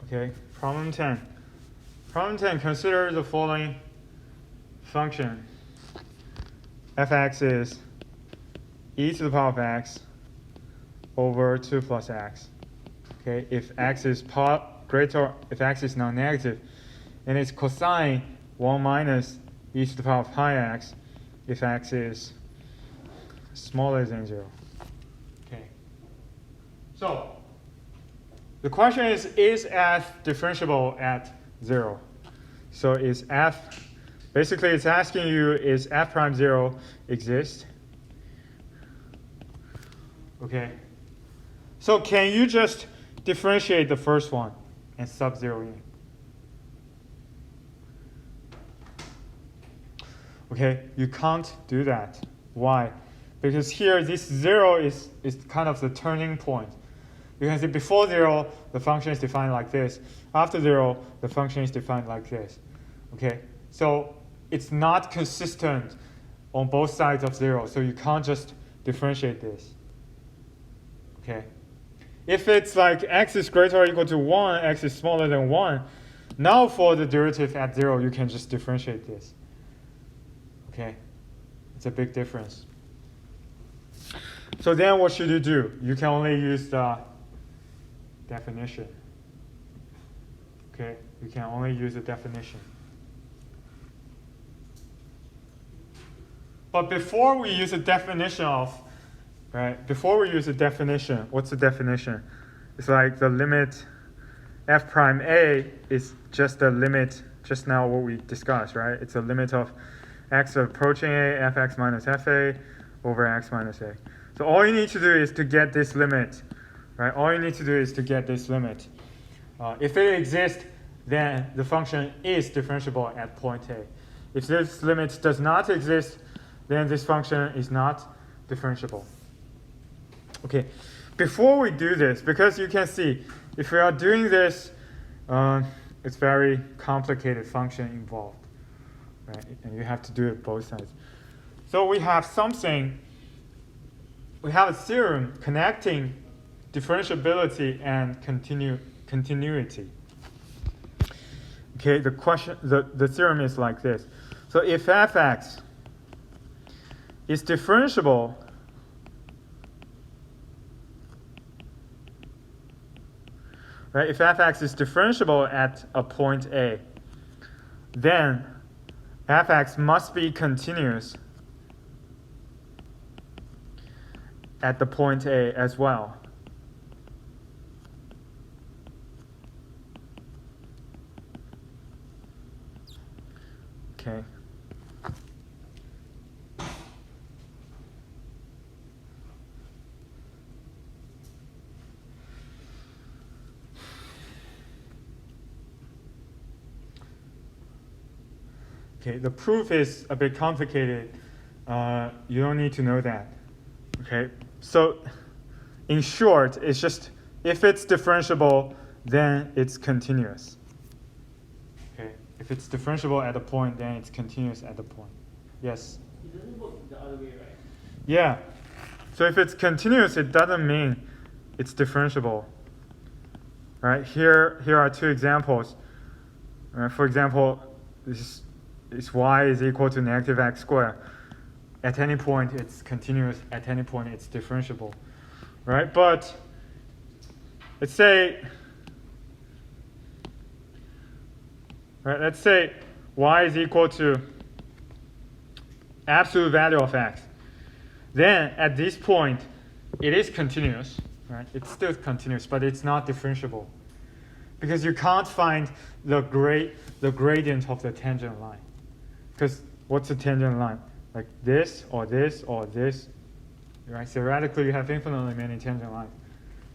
Okay, problem 10. Problem 10, consider the following function. Fx is e to the power of x over 2 plus x. Okay, if x is greater, if x is non-negative, and its cosine 1 minus e to the power of pi x if x is smaller than 0. Okay. So the question is f differentiable at 0? So is f, basically it's asking you, is f prime 0 exist? Okay. So can you just differentiate the first one and sub 0 in? Okay, you can't do that. Why? Because here this 0 is kind of the turning point. You can see before 0, the function is defined like this. After 0, the function is defined like this. Okay, so it's not consistent on both sides of 0, so you can't just differentiate this. Okay, if it's like x is greater or equal to 1, x is smaller than 1, now for the derivative at 0, you can just differentiate this. Okay, it's a big difference. So then what should you do? You can only use the definition. Okay, you can only use the definition. But before we use a definition of, right, before we use a definition, what's the definition? It's like the limit f prime a is just the limit, just now what we discussed, right? It's a limit of x approaching a, fx minus fa over x minus a. So all you need to do is to get this limit, right? All you need to do is to get this limit. If it exists, then the function is differentiable at point A. If this limit does not exist, then this function is not differentiable. Okay, before we do this, because you can see, if we are doing this, it's very complicated function involved. Right? And you have to do it both sides. So we have something, we have a theorem connecting differentiability and continuity. Okay, the theorem is like this. So if fx is differentiable right, if fx is differentiable at a point A, then fx must be continuous at the point A as well. Okay. Okay, the proof is a bit complicated. You don't need to know that. Okay, so in short, it's just if it's differentiable, then it's continuous. Okay, if it's differentiable at a point, then it's continuous at the point. Yes? It doesn't work the other way, right? Yeah. So if it's continuous, it doesn't mean it's differentiable. Right? Here are two examples. For example, this is y is equal to negative x squared. At any point, it's continuous. At any point, it's differentiable. Right? But let's say y is equal to absolute value of x. Then at this point, it is continuous. Right? It's still continuous, but it's not differentiable. Because you can't find the gradient of the tangent line. Because what's the tangent line? Like this, or this, or this. Right? Theoretically, you have infinitely many tangent lines.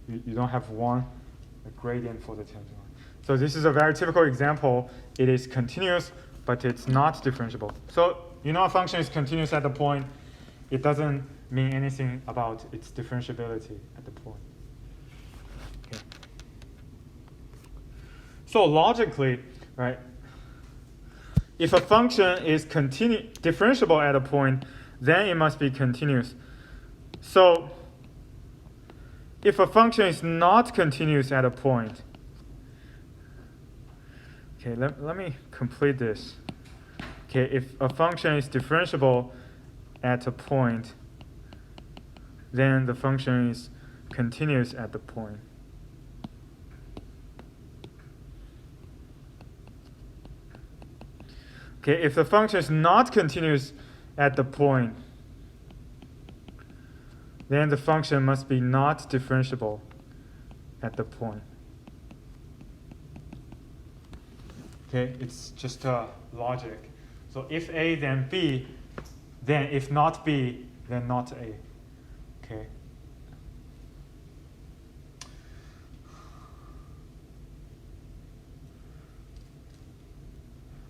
You don't have one gradient for the tangent line. So this is a very typical example. It is continuous, but it's not differentiable. So you know a function is continuous at the point. It doesn't mean anything about its differentiability at the point. Okay. So logically, right, if a function is differentiable at a point, then it must be continuous. So if a function is not continuous at a point, Okay, let me complete this. Okay, if a function is differentiable at a point, then the function is continuous at the point. Okay, if the function is not continuous at the point, then the function must be not differentiable at the point. Okay, it's just logic. So if A, then B, then if not B, then not A. Okay.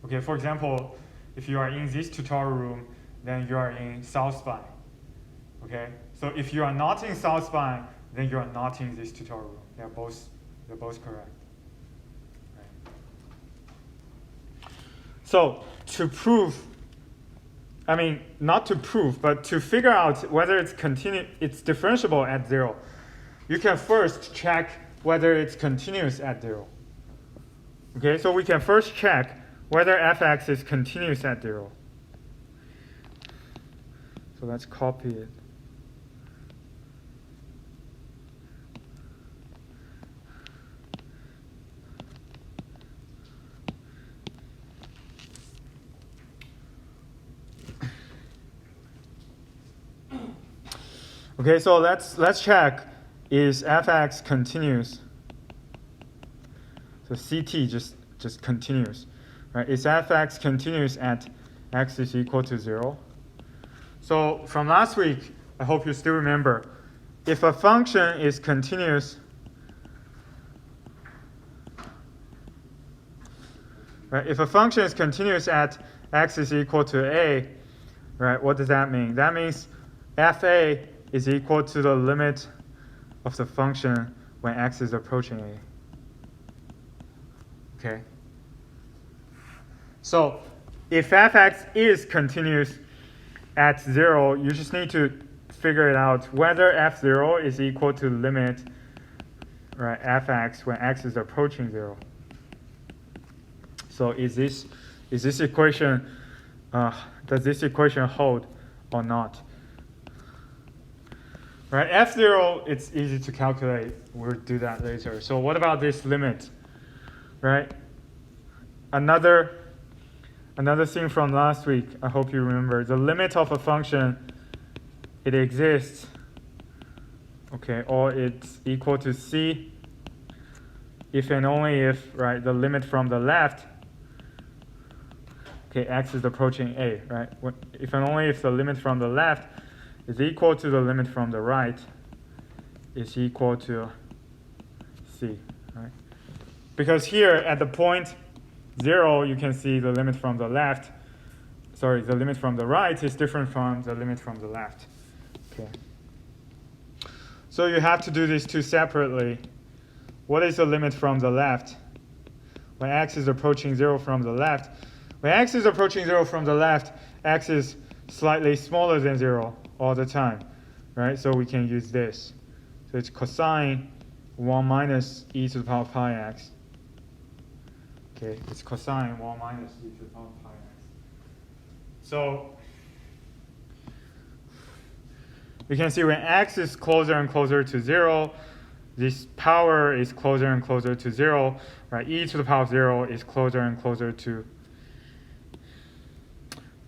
Okay, for example, if you are in this tutorial room, then you are in South Spine. Okay, so if you are not in South Spine, then you are not in this tutorial room. They're both correct. Right. So to prove, I mean, not to prove, but to figure out whether it's differentiable at 0, you can first check whether it's continuous at 0. Okay, so we can first check whether fx is continuous at 0. So let's copy it. Okay, so let's check, is fx continuous? So ct just continuous, right? Is fx continuous at x is equal to 0? So from last week, I hope you still remember, if a function is continuous, right? If a function is continuous at x is equal to a, right? What does that mean? That means fa is equal to the limit of the function when x is approaching a. Okay. So if fx is continuous at 0, you just need to figure it out whether f0 is equal to limit, right, fx when x is approaching 0. So is this equation, does this equation hold or not? Right, f0, it's easy to calculate. We'll do that later. So what about this limit? Right? Another thing from last week, I hope you remember. The limit of a function, it exists, okay, or it's equal to c if and only if, right, the limit from the left, okay, x is approaching a, right? If and only if the limit from the left is equal to the limit from the right is equal to c, right? Because here at the point 0, you can see the limit from the left, sorry, the limit from the right is different from the limit from the left. Okay. So you have to do these two separately. What is the limit from the left? When x is approaching 0 from the left. When x is approaching 0 from the left, x is slightly smaller than 0 all the time, right? So we can use this. So it's cosine 1 minus e to the power of pi x. Okay, it's cosine 1 minus e to the power of pi x. So we can see when x is closer and closer to 0, this power is closer and closer to 0, right? E to the power of 0 is closer and closer to,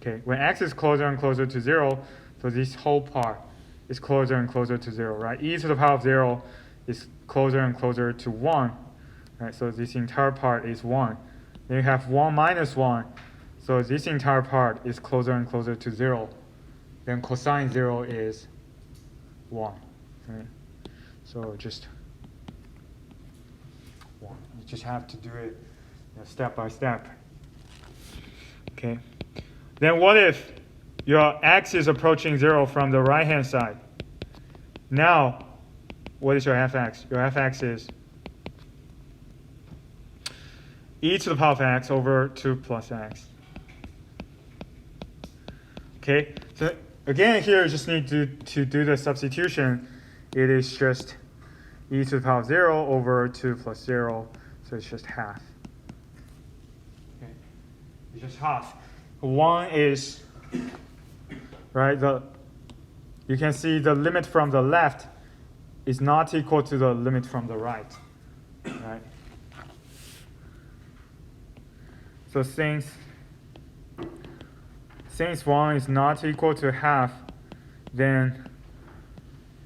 okay, when x is closer and closer to 0, so this whole part is closer and closer to 0, right? E to the power of 0 is closer and closer to 1, right? So this entire part is 1. Then you have 1 minus 1, so this entire part is closer and closer to 0. Then cosine 0 is 1, right? So just 1. You just have to do it, step by step. Okay. Then what if your x is approaching 0 from the right-hand side? Now, what is your fx? Your fx is e to the power of x over 2 plus x. Okay, so again here you just need to do the substitution. It is just e to the power of 0 over 2 plus 0, so it's just half. It's just half. 1 is, right, you can see the limit from the left is not equal to the limit from the right. Right? So since 1 is not equal to half, then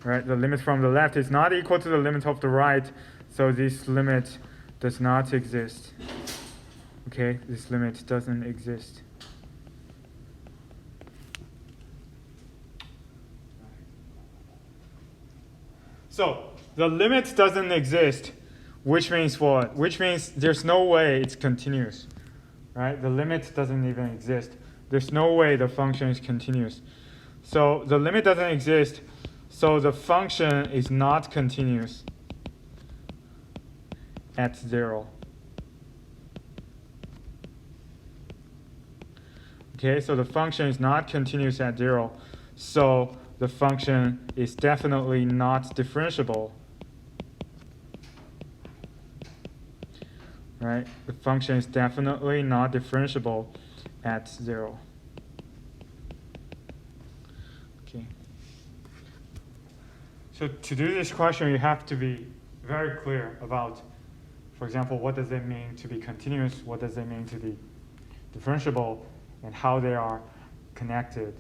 right, the limit from the left is not equal to the limit of the right, so this limit does not exist. Okay, this limit doesn't exist. So the limit doesn't exist, which means what? Which means there's no way it's continuous. Right? The limit doesn't even exist. There's no way the function is continuous. So the limit doesn't exist, so the function is not continuous at 0. Okay, so the function is not continuous at 0, so the function is definitely not differentiable. Right? The function is definitely not differentiable at 0. Okay. So to do this question, you have to be very clear about, for example, what does it mean to be continuous, what does it mean to be differentiable, and how they are connected